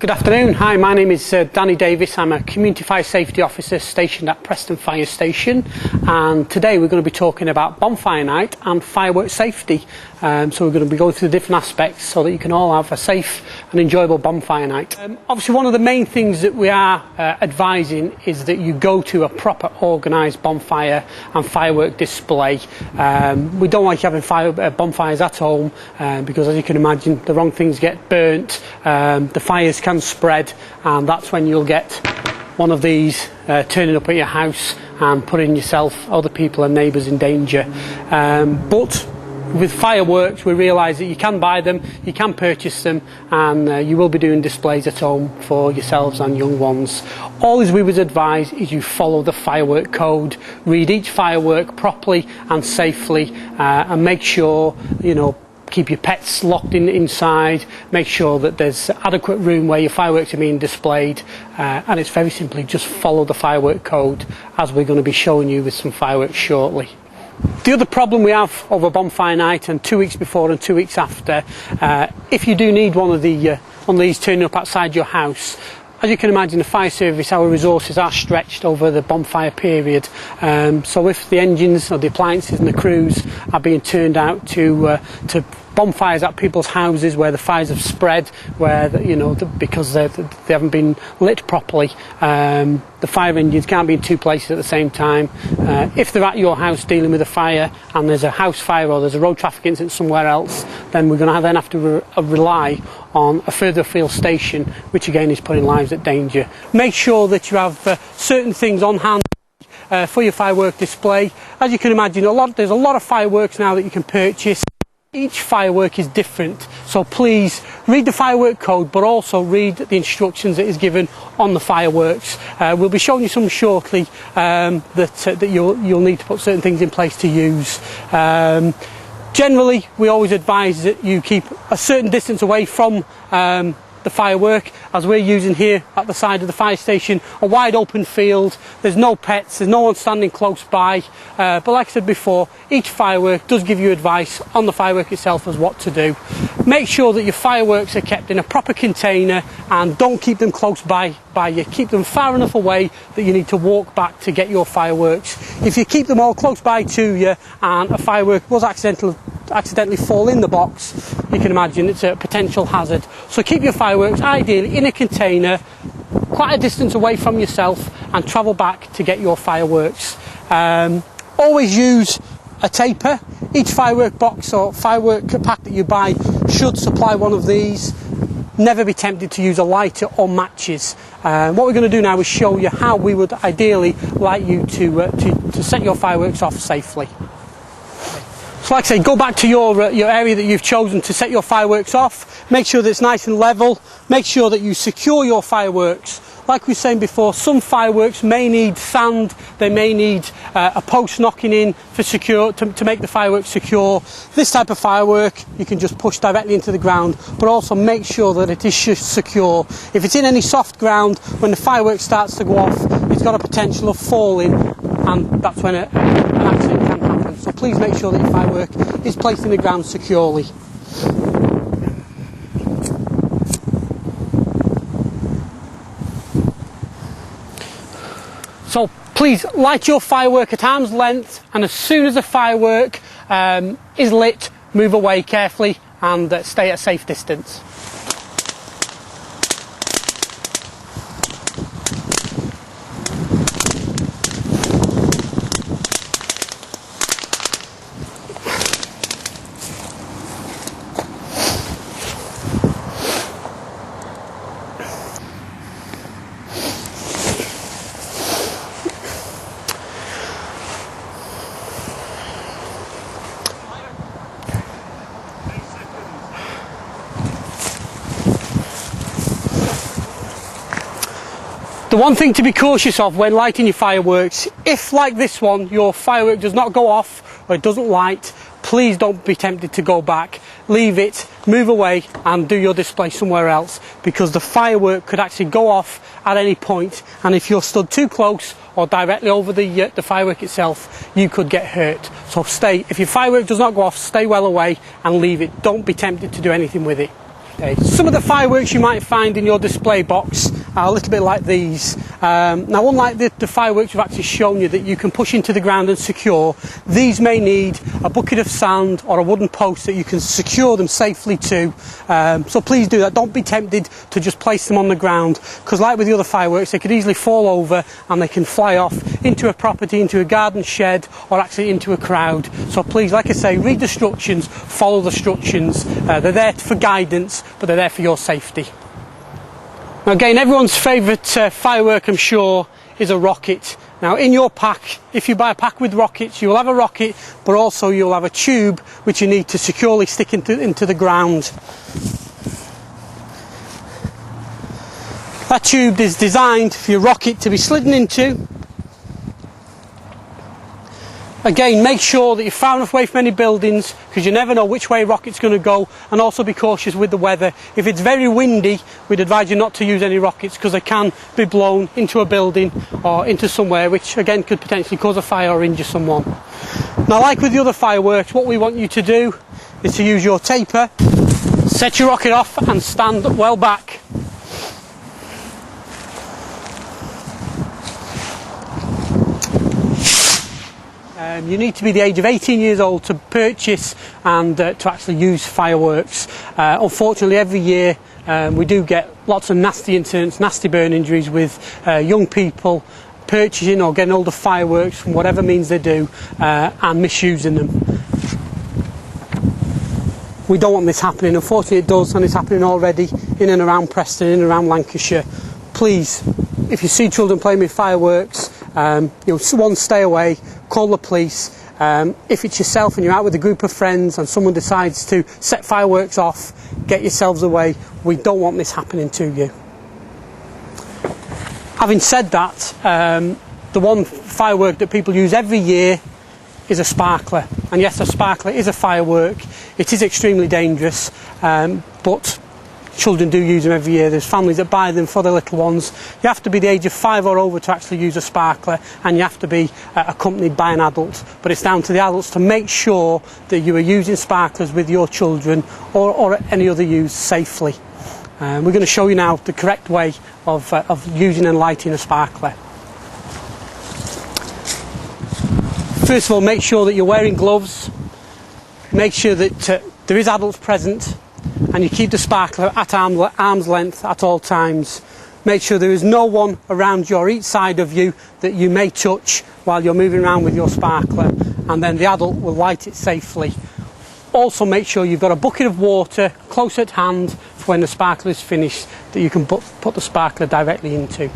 Good afternoon. Hi, my name is Davies. I'm a Community Fire Safety Officer stationed at Preston Fire Station, and today we're going to be talking about bonfire night and fireworks safety. So we're going to be going through the different aspects so that you can all have a safe and enjoyable bonfire night. Obviously, one of the main things that we are advising is that you go to a proper organised bonfire and firework display. We don't like having bonfires at home because, as you can imagine, the wrong things get burnt, the fires can spread, and that's when you'll get one of these turning up at your house and putting yourself, other people and neighbours in danger. But with fireworks, we realise that you can buy them, you can purchase them, and you will be doing displays at home for yourselves and young ones. All as we would advise is you follow the firework code, read each firework properly and safely, and make sure, keep your pets locked inside, make sure that there's adequate room where your fireworks are being displayed, and it's very simply just follow the firework code, as we're going to be showing you with some fireworks shortly. The other problem we have over bonfire night and 2 weeks before and 2 weeks after, if you do need one of these turning up outside your house, as you can imagine, the fire service, our resources are stretched over the bonfire period. So if the engines or the appliances and the crews are being turned out to bonfires at people's houses where the fires have spread, where because they haven't been lit properly, the fire engines can't be in two places at the same time. If they're at your house dealing with a fire and there's a house fire or there's a road traffic incident somewhere else, then we're going to have to rely on a further afield station, which again is putting lives at danger. Make sure that you have certain things on hand for your firework display. As you can imagine, there's a lot of fireworks now that you can purchase. Each firework is different, so please read the firework code, but also read the instructions that is given on the fireworks. We'll be showing you some shortly that you'll need to put certain things in place to use. Generally, we always advise that you keep a certain distance away from the firework, as we're using here at the side of the fire station, a wide open field. There's no pets, there's no one standing close by, but like I said before, each firework does give you advice on the firework itself as what to do. Make sure that your fireworks are kept in a proper container and don't keep them close by you. Keep them far enough away that you need to walk back to get your fireworks. If you keep them all close by to you and a firework was accidentally fall in the box, you can imagine it's a potential hazard. So keep your fireworks ideally in a container, quite a distance away from yourself, and travel back to get your fireworks. Always use a taper. Each firework box or firework pack that you buy should supply one of these. Never be tempted to use a lighter or matches. What we're going to do now is show you how we would ideally like you to set your fireworks off safely. So like I say, go back to your area that you've chosen to set your fireworks off. Make sure that it's nice and level. Make sure that you secure your fireworks. Like we were saying before, some fireworks may need sand, they may need a post knocking in to make the fireworks secure. This type of firework you can just push directly into the ground, but also make sure that it is secure. If it's in any soft ground, when the firework starts to go off, it's got a potential of falling, and that's when an accident can happen. So please make sure that your firework is placed in the ground securely. So please light your firework at arm's length, and as soon as the firework is lit, move away carefully and stay at a safe distance. The one thing to be cautious of when lighting your fireworks, if like this one your firework does not go off or it doesn't light, please don't be tempted to go back. Leave it, move away and do your display somewhere else, because the firework could actually go off at any point, and if you're stood too close or directly over the firework itself, you could get hurt. So if your firework does not go off, stay well away and leave it. Don't be tempted to do anything with it. Okay. Some of the fireworks you might find in your display box are a little bit like these. Now, unlike the fireworks we've actually shown you that you can push into the ground and secure, these may need a bucket of sand or a wooden post that you can secure them safely to. So please do that. Don't be tempted to just place them on the ground, because like with the other fireworks, they could easily fall over and they can fly off into a property, into a garden shed, or actually into a crowd. So please, like I say, read the instructions, follow the instructions. They're there for guidance, but they're there for your safety. Now again, everyone's favourite firework, I'm sure, is a rocket. Now in your pack, if you buy a pack with rockets, you'll have a rocket, but also you'll have a tube which you need to securely stick into the ground. That tube is designed for your rocket to be slidden into. Again, make sure that you're far enough away from any buildings, because you never know which way a rocket's going to go, and also be cautious with the weather. If it's very windy, we'd advise you not to use any rockets, because they can be blown into a building or into somewhere, which again could potentially cause a fire or injure someone. Now, like with the other fireworks, what we want you to do is to use your taper, set your rocket off and stand well back. You need to be the age of 18 years old to purchase and to actually use fireworks. Unfortunately, every year we do get lots of nasty incidents, nasty burn injuries with young people purchasing or getting older fireworks from whatever means they do and misusing them. We don't want this happening. Unfortunately it does, and it's happening already in and around Preston, in and around Lancashire. Please, if you see children playing with fireworks, one, stay away, call the police. If it's yourself and you're out with a group of friends and someone decides to set fireworks off, get yourselves away. We don't want this happening to you. Having said that, the one firework that people use every year is a sparkler. And yes, a sparkler is a firework. It is extremely dangerous, but children do use them every year. There's families that buy them for their little ones. You have to be the age of 5 or over to actually use a sparkler, and you have to be accompanied by an adult. But it's down to the adults to make sure that you are using sparklers with your children or any other use safely. We're going to show you now the correct way of using and lighting a sparkler. First of all, make sure that you're wearing gloves. Make sure that there is adults present, and you keep the sparkler at arm's length at all times. Make sure there is no one around you or each side of you that you may touch while you're moving around with your sparkler, and then the adult will light it safely. Also make sure you've got a bucket of water close at hand for when the sparkler is finished that you can put the sparkler directly into.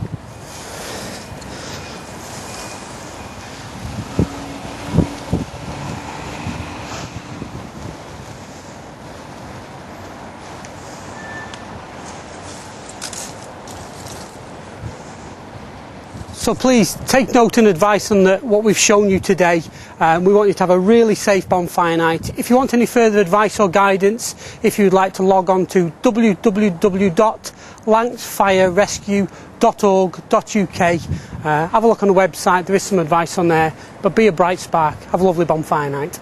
So please take note and advice on what we've shown you today. We want you to have a really safe bonfire night. If you want any further advice or guidance, if you'd like to log on to www.lancashirerescue.org.uk, have a look on the website. There is some advice on there. But be a bright spark. Have a lovely bonfire night.